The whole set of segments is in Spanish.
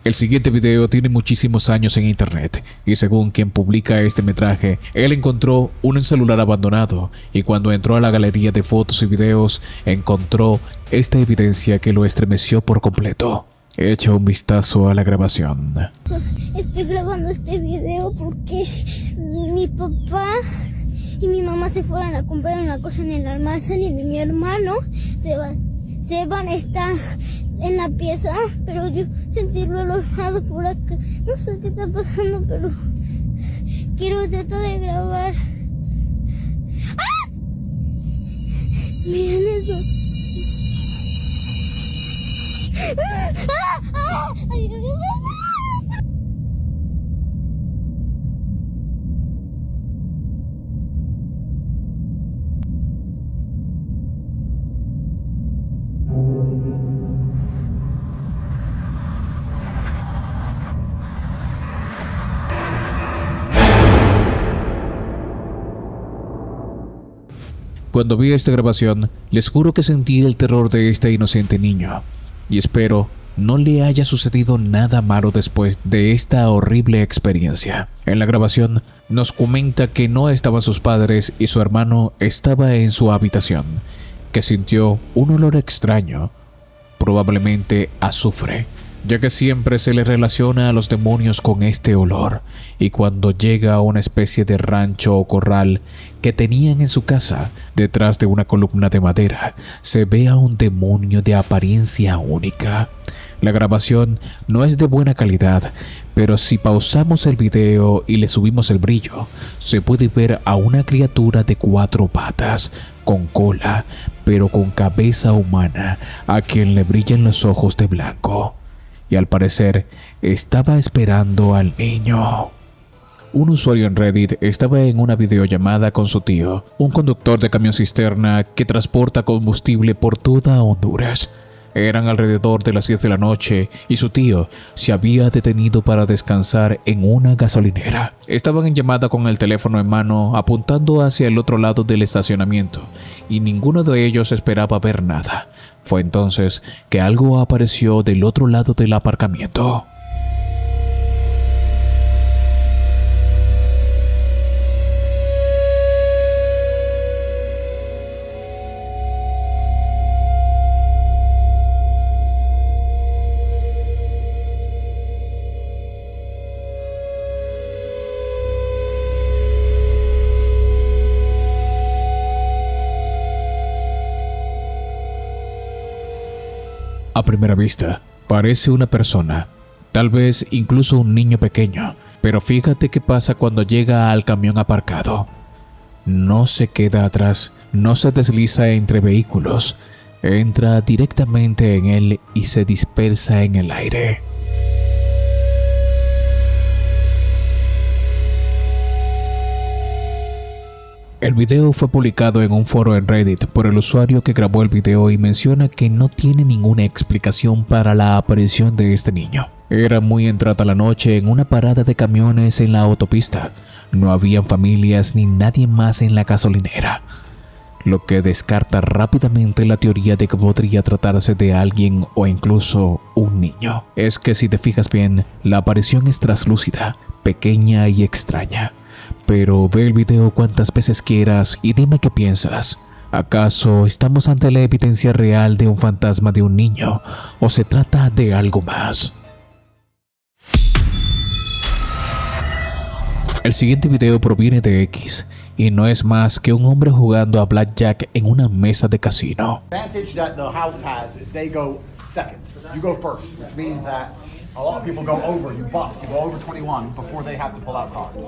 El siguiente video tiene muchísimos años en internet y según quien publica este metraje, él encontró un celular abandonado y cuando entró a la galería de fotos y videos encontró esta evidencia que lo estremeció por completo. Echa un vistazo a la grabación. Estoy grabando este video porque mi papá y mi mamá se fueron a comprar una cosa en el almacén y mi hermano Seban está en la pieza, pero yo sentí relojado por acá. No sé qué está pasando, pero quiero tratar de grabar. ¡Ah! Miren eso. ¡Ah! ¡Ah! ¡Ay, ay, ay! Cuando vi esta grabación, les juro que sentí el terror de este inocente niño. Y espero no le haya sucedido nada malo después de esta horrible experiencia. En la grabación nos comenta que no estaban sus padres y su hermano estaba en su habitación, que sintió un olor extraño, probablemente azufre, ya que siempre se le relaciona a los demonios con este olor, y cuando llega a una especie de rancho o corral que tenían en su casa, detrás de una columna de madera, se ve a un demonio de apariencia única. La grabación no es de buena calidad, pero si pausamos el video y le subimos el brillo, se puede ver a una criatura de 4 patas, con cola, pero con cabeza humana, a quien le brillan los ojos de blanco. Y al parecer estaba esperando al niño. Un usuario en Reddit estaba en una videollamada con su tío, un conductor de camión cisterna que transporta combustible por toda Honduras. Eran alrededor de las 10 de la noche y su tío se había detenido para descansar en una gasolinera. Estaban en llamada con el teléfono en mano apuntando hacia el otro lado del estacionamiento y ninguno de ellos esperaba ver nada. Fue entonces que algo apareció del otro lado del aparcamiento. A primera vista, parece una persona, tal vez incluso un niño pequeño, pero fíjate qué pasa cuando llega al camión aparcado. No se queda atrás, no se desliza entre vehículos, entra directamente en él y se dispersa en el aire. El video fue publicado en un foro en Reddit por el usuario que grabó el video y menciona que no tiene ninguna explicación para la aparición de este niño. Era muy entrada la noche en una parada de camiones en la autopista. No habían familias ni nadie más en la gasolinera, lo que descarta rápidamente la teoría de que podría tratarse de alguien o incluso un niño. Es que si te fijas bien, la aparición es traslúcida, pequeña y extraña. Pero ve el video cuantas veces quieras y dime qué piensas. ¿Acaso estamos ante la evidencia real de un fantasma de un niño o se trata de algo más? El siguiente video proviene de X y no es más que un hombre jugando a blackjack en una mesa de casino. Advantage that the house has is they go second. You go first, which means that a lot of people go over, you bust, you go over 21 before they have to pull out cards.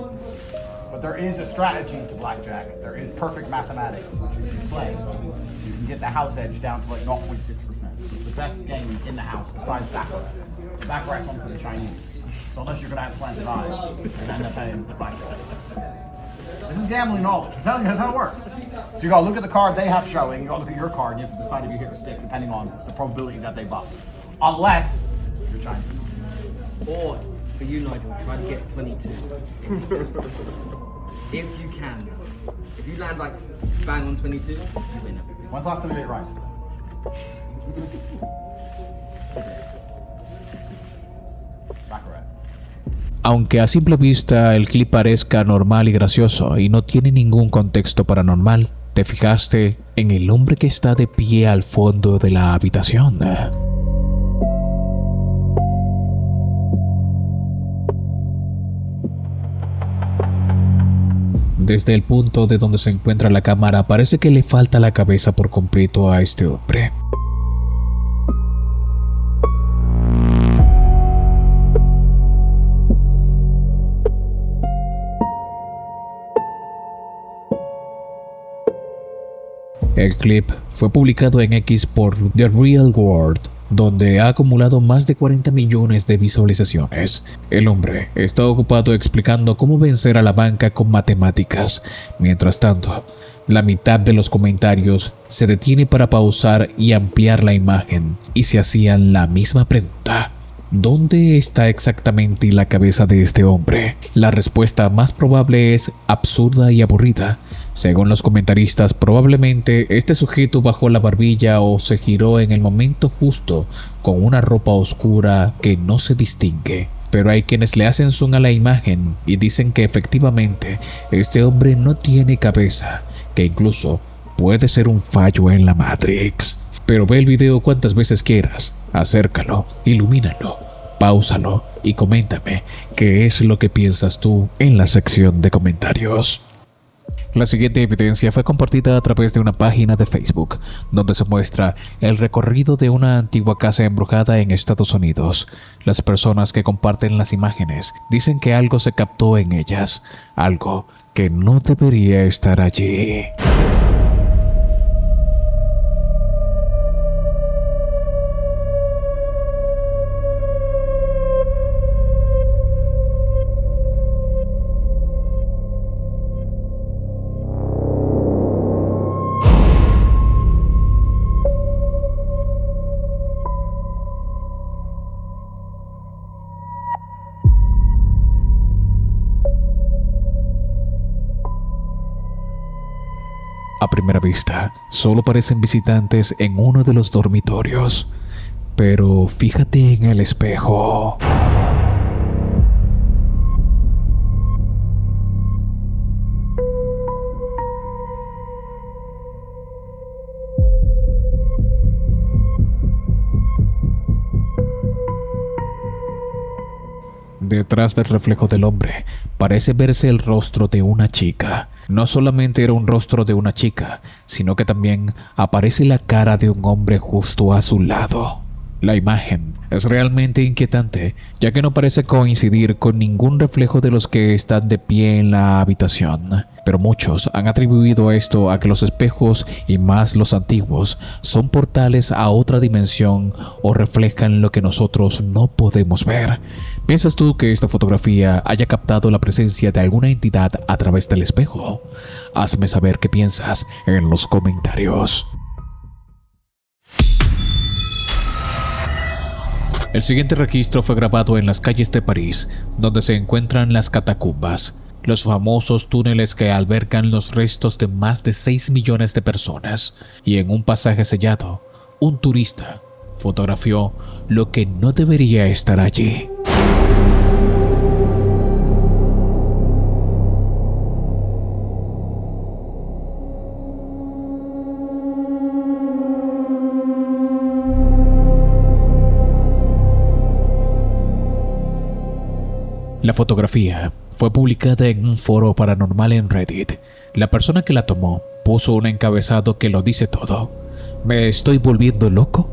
But there is a strategy to blackjack. There is perfect mathematics, which if you play, you can get the house edge down to like 0.6%. It's the best game in the house besides Baccarat. Baccarat's onto the Chinese. So unless you're going to have slanted eyes, you're going to end up playing the blackjack. This is gambling knowledge. I'm telling you, that's how it works. So you got to look at the card they have showing, you got to look at your card, and you have to decide if you hit the stick depending on the probability that they bust. Unless you're Chinese. Or, for you, Nigel, try to get 22. If you can. If you land like bang on 22, you win everything. When's the last time you ate rice? Aunque a simple vista el clip parezca normal y gracioso y no tiene ningún contexto paranormal, ¿te fijaste en el hombre que está de pie al fondo de la habitación? Desde el punto de donde se encuentra la cámara parece que le falta la cabeza por completo a este hombre. El clip fue publicado en X por The Real World, donde ha acumulado más de 40 millones de visualizaciones. El hombre está ocupado explicando cómo vencer a la banca con matemáticas. Mientras tanto, la mitad de los comentarios se detiene para pausar y ampliar la imagen, y se hacían la misma pregunta: ¿dónde está exactamente la cabeza de este hombre? La respuesta más probable es absurda y aburrida. Según los comentaristas, probablemente este sujeto bajó la barbilla o se giró en el momento justo con una ropa oscura que no se distingue. Pero hay quienes le hacen zoom a la imagen y dicen que efectivamente este hombre no tiene cabeza, que incluso puede ser un fallo en la Matrix. Pero ve el video cuantas veces quieras, acércalo, ilumínalo, páusalo y coméntame qué es lo que piensas tú en la sección de comentarios. La siguiente evidencia fue compartida a través de una página de Facebook, donde se muestra el recorrido de una antigua casa embrujada en Estados Unidos. Las personas que comparten las imágenes dicen que algo se captó en ellas, algo que no debería estar allí. A primera vista, solo parecen visitantes en uno de los dormitorios, pero fíjate en el espejo. Detrás del reflejo del hombre parece verse el rostro de una chica. No solamente era un rostro de una chica, sino que también aparece la cara de un hombre justo a su lado. La imagen es realmente inquietante, ya que no parece coincidir con ningún reflejo de los que están de pie en la habitación. Pero muchos han atribuido esto a que los espejos, y más los antiguos, son portales a otra dimensión o reflejan lo que nosotros no podemos ver. ¿Piensas tú que esta fotografía haya captado la presencia de alguna entidad a través del espejo? Hazme saber qué piensas en los comentarios. El siguiente registro fue grabado en las calles de París, donde se encuentran las catacumbas, los famosos túneles que albergan los restos de más de 6 millones de personas, y en un pasaje sellado, un turista fotografió lo que no debería estar allí. La fotografía fue publicada en un foro paranormal en Reddit. La persona que la tomó puso un encabezado que lo dice todo: ¿me estoy volviendo loco?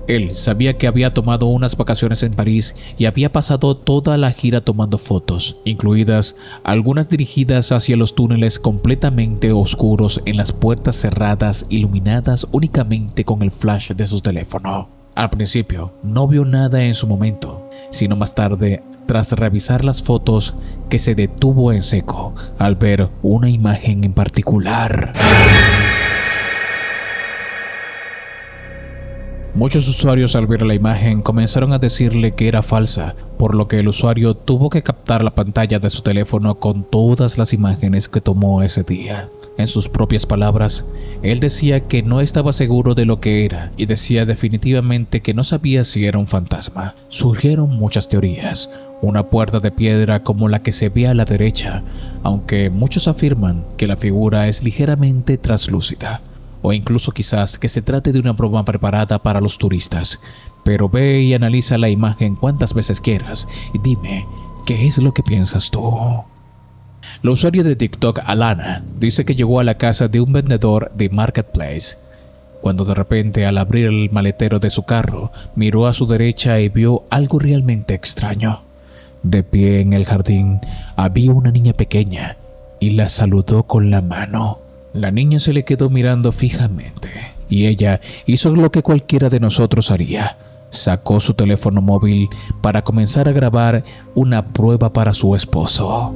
Él sabía que había tomado unas vacaciones en París y había pasado toda la gira tomando fotos, incluidas algunas dirigidas hacia los túneles completamente oscuros en las puertas cerradas, iluminadas únicamente con el flash de su teléfono. Al principio no vio nada en su momento, sino más tarde, tras revisar las fotos, que se detuvo en seco al ver una imagen en particular. Muchos usuarios al ver la imagen comenzaron a decirle que era falsa, por lo que el usuario tuvo que captar la pantalla de su teléfono con todas las imágenes que tomó ese día. En sus propias palabras, él decía que no estaba seguro de lo que era y decía definitivamente que no sabía si era un fantasma. Surgieron muchas teorías. una puerta de piedra como la que se ve a la derecha, aunque muchos afirman que la figura es ligeramente translúcida, o incluso quizás que se trate de una broma preparada para los turistas. Pero ve y analiza la imagen cuantas veces quieras y dime, ¿qué es lo que piensas tú? La usuaria de TikTok Alana dice que llegó a la casa de un vendedor de Marketplace, cuando de repente al abrir el maletero de su carro, miró a su derecha y vio algo realmente extraño. De pie en el jardín había una niña pequeña y la saludó con la mano. La niña se le quedó mirando fijamente y ella hizo lo que cualquiera de nosotros haría. Sacó su teléfono móvil para comenzar a grabar una prueba para su esposo.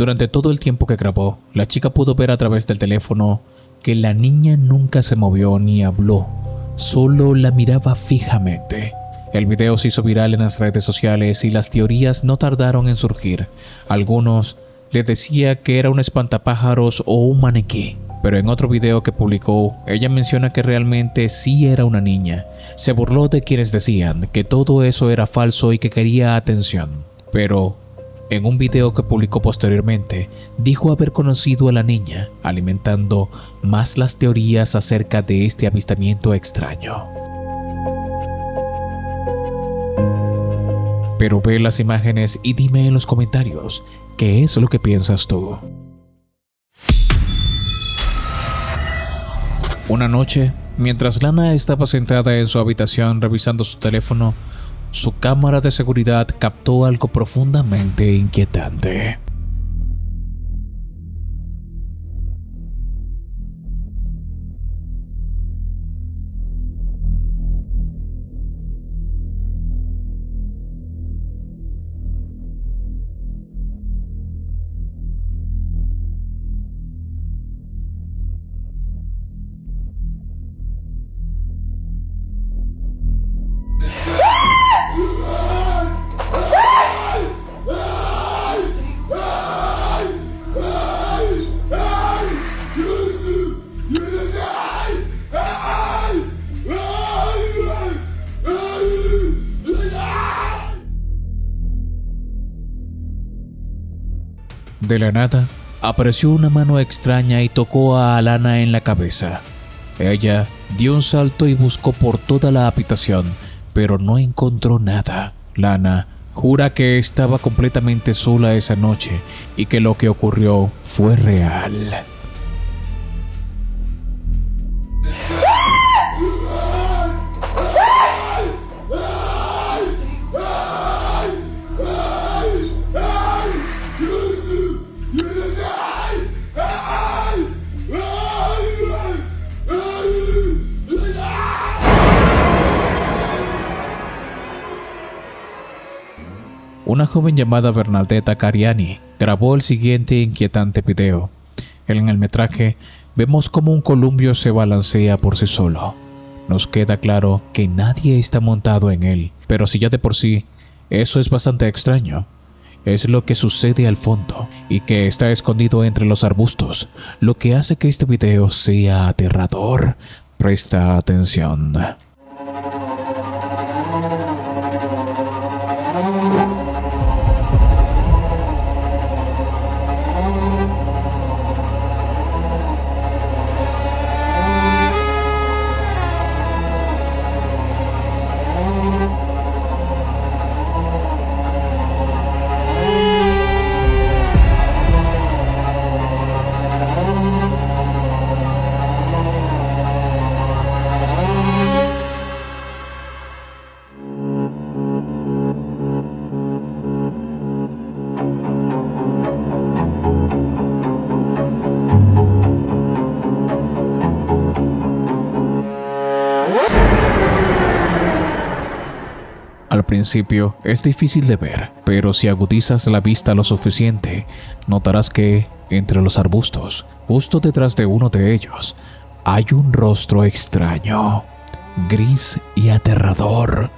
Durante todo el tiempo que grabó, la chica pudo ver a través del teléfono que la niña nunca se movió ni habló, solo la miraba fijamente. El video se hizo viral en las redes sociales y las teorías no tardaron en surgir. Algunos le decían que era un espantapájaros o un maniquí, pero en otro video que publicó, ella menciona que realmente sí era una niña. Se burló de quienes decían que todo eso era falso y que quería atención, pero en un video que publicó posteriormente, dijo haber conocido a la niña, alimentando más las teorías acerca de este avistamiento extraño. Pero ve las imágenes y dime en los comentarios, ¿qué es lo que piensas tú? Una noche, mientras Lana estaba sentada en su habitación revisando su teléfono, su cámara de seguridad captó algo profundamente inquietante. De la nada, apareció una mano extraña y tocó a Alana en la cabeza. Ella dio un salto y buscó por toda la habitación, pero no encontró nada. Lana jura que estaba completamente sola esa noche y que lo que ocurrió fue real. Una joven llamada Bernadetta Cariani grabó el siguiente inquietante video. En el metraje vemos cómo un columpio se balancea por sí solo. Nos queda claro que nadie está montado en él, pero si ya de por sí eso es bastante extraño, es lo que sucede al fondo y que está escondido entre los arbustos, lo que hace que este video sea aterrador. Presta atención. Al principio es difícil de ver, pero si agudizas la vista lo suficiente, notarás que, entre los arbustos, justo detrás de uno de ellos, hay un rostro extraño, gris y aterrador.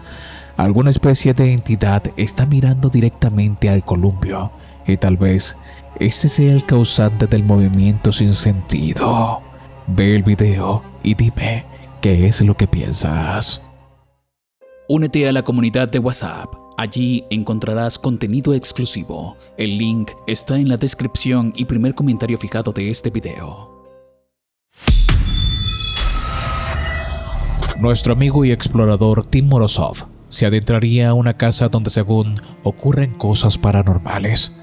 Alguna especie de entidad está mirando directamente al columpio y tal vez ese sea el causante del movimiento sin sentido. Ve el video y dime qué es lo que piensas. Únete a la comunidad de WhatsApp. Allí encontrarás contenido exclusivo. El link está en la descripción y primer comentario fijado de este video. Nuestro amigo y explorador Tim Morozov se adentraría a una casa donde según ocurren cosas paranormales.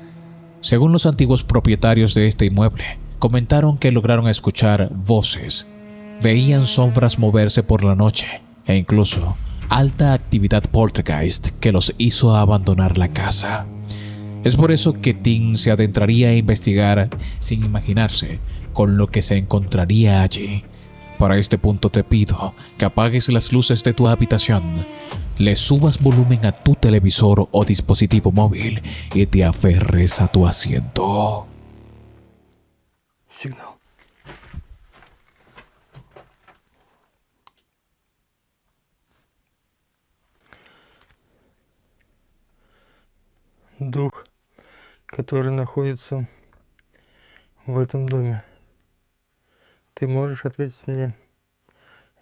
Según los antiguos propietarios de este inmueble, comentaron que lograron escuchar voces, veían sombras moverse por la noche e incluso alta actividad poltergeist que los hizo abandonar la casa. Es por eso que Tim se adentraría a investigar sin imaginarse con lo que se encontraría allí. Para este punto te pido que apagues las luces de tu habitación, le subas volumen a tu televisor o dispositivo móvil y te aferres a tu asiento. Сигнал. Дух, который находится в этом доме. Ты можешь ответить мне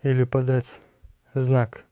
или подать знак?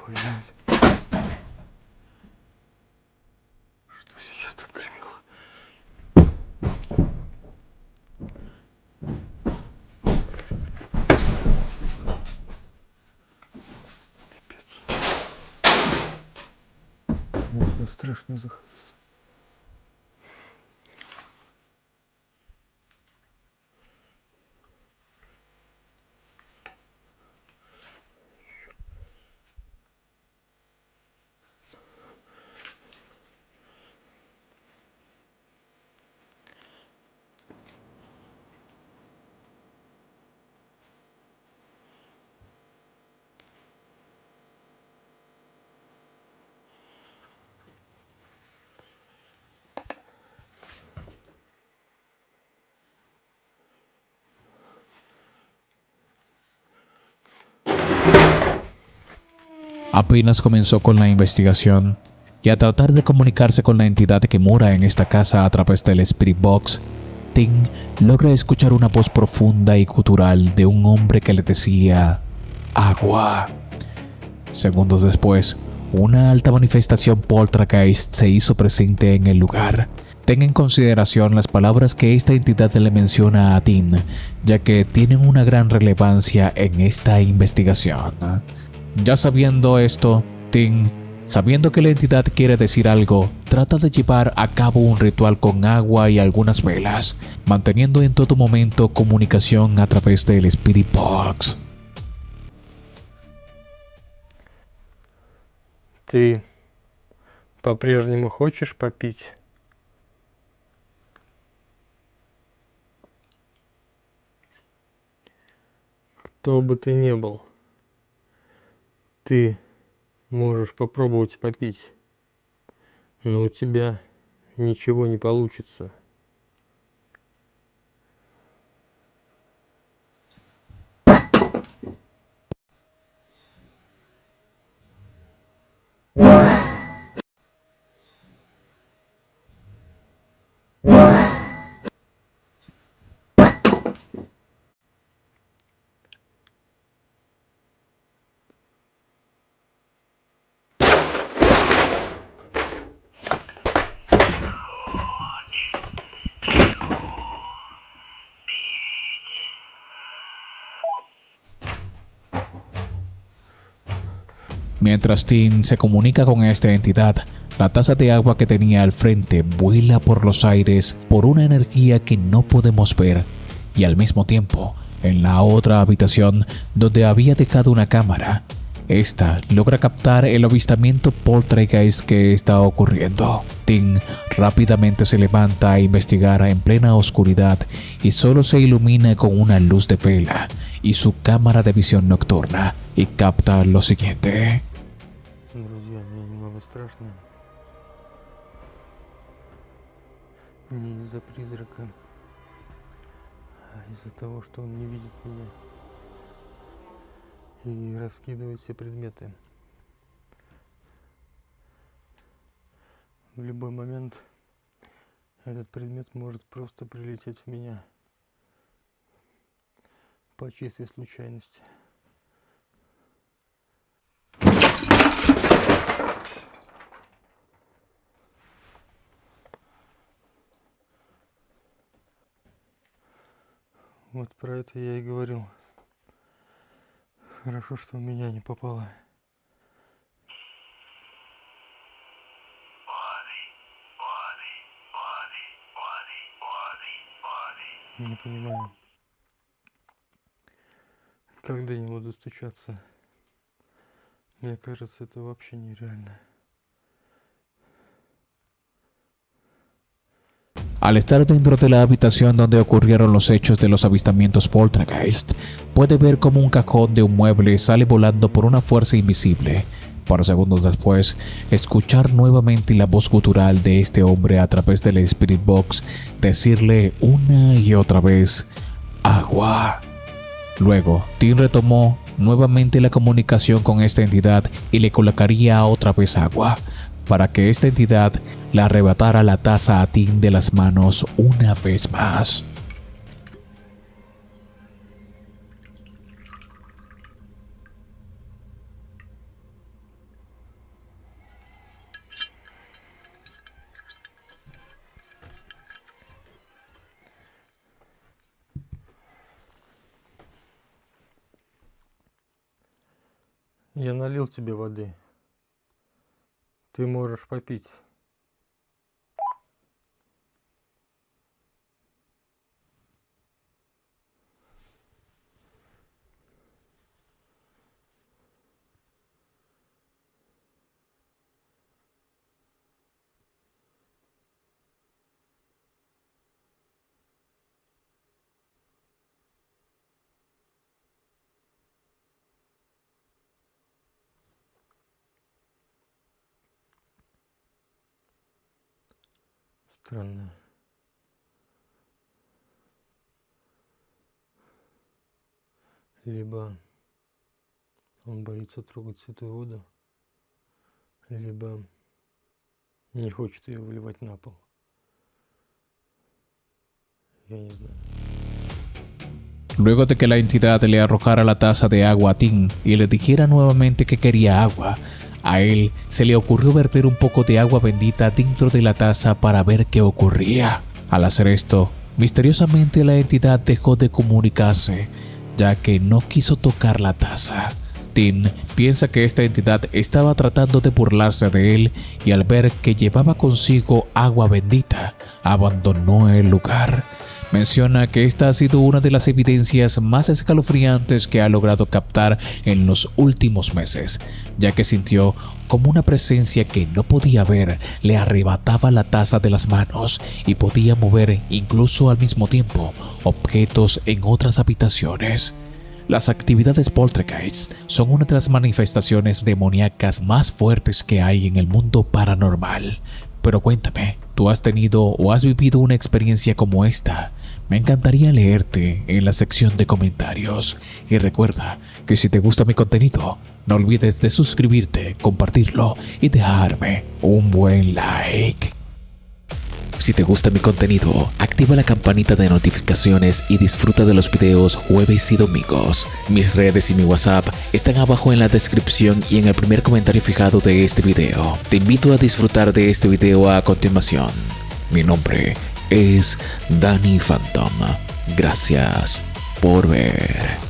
Блядь. Что сейчас так гремело? Пипец. Ну, страшно захотелось. Apenas comenzó con la investigación y a tratar de comunicarse con la entidad que mora en esta casa a través del Spirit Box, Tim logra escuchar una voz profunda y gutural de un hombre que le decía agua. Segundos después, una alta manifestación poltergeist se hizo presente en el lugar. Ten en consideración las palabras que esta entidad le menciona a Tim, ya que tienen una gran relevancia en esta investigación. Ya sabiendo esto, Tim, sabiendo que la entidad quiere decir algo, trata de llevar a cabo un ritual con agua y algunas velas, manteniendo en todo momento comunicación a través del Spirit Box. Ты по-прежнему хочешь попить? Кто бы ты ни был, ты можешь попробовать попить, но у тебя ничего не получится. Mientras Tim se comunica con esta entidad, la taza de agua que tenía al frente vuela por los aires por una energía que no podemos ver, y al mismo tiempo, en la otra habitación donde había dejado una cámara, esta logra captar el avistamiento poltergeist que está ocurriendo. Tim rápidamente se levanta a investigar en plena oscuridad y solo se ilumina con una luz de vela y su cámara de visión nocturna y capta lo siguiente. Друзья, мне немного страшно. Не из-за призрака, а из-за того, что он не видит меня и раскидывает все предметы. В любой момент этот предмет может просто прилететь в меня по чистой случайности. Вот про это я и говорил. Хорошо, что в меня не попало. Не понимаю, как до него достучаться. Мне кажется, это вообще нереально. Al estar dentro de la habitación donde ocurrieron los hechos de los avistamientos poltergeist, puede ver cómo un cajón de un mueble sale volando por una fuerza invisible, para segundos después escuchar nuevamente la voz gutural de este hombre a través del Spirit Box decirle una y otra vez agua. Luego, Tim retomó nuevamente la comunicación con esta entidad y le colocaría otra vez agua, para que esta entidad le arrebatara la taza a Tim de las manos una vez más. Я налил тебе воды. Ты можешь попить. Странно. Либо он боится трогать святую воду, либо не хочет ее выливать на пол. Я не знаю. Luego de que la entidad le arrojara la taza de agua a Tim y le dijera nuevamente que quería agua, a él se le ocurrió verter un poco de agua bendita dentro de la taza para ver qué ocurría. Al hacer esto, misteriosamente la entidad dejó de comunicarse, ya que no quiso tocar la taza. Tim piensa que esta entidad estaba tratando de burlarse de él y al ver que llevaba consigo agua bendita, abandonó el lugar. Menciona que esta ha sido una de las evidencias más escalofriantes que ha logrado captar en los últimos meses, ya que sintió como una presencia que no podía ver le arrebataba la taza de las manos y podía mover incluso al mismo tiempo objetos en otras habitaciones. Las actividades poltergeist son una de las manifestaciones demoníacas más fuertes que hay en el mundo paranormal. Pero cuéntame, ¿tú has tenido o has vivido una experiencia como esta? Me encantaría leerte en la sección de comentarios. Y recuerda que si te gusta mi contenido, no olvides de suscribirte, compartirlo y dejarme un buen like. Si te gusta mi contenido, activa la campanita de notificaciones y disfruta de los videos jueves y domingos. Mis redes y mi WhatsApp están abajo en la descripción y en el primer comentario fijado de este video. Te invito a disfrutar de este video a continuación. Mi nombre es Danny Phantom. Gracias por ver.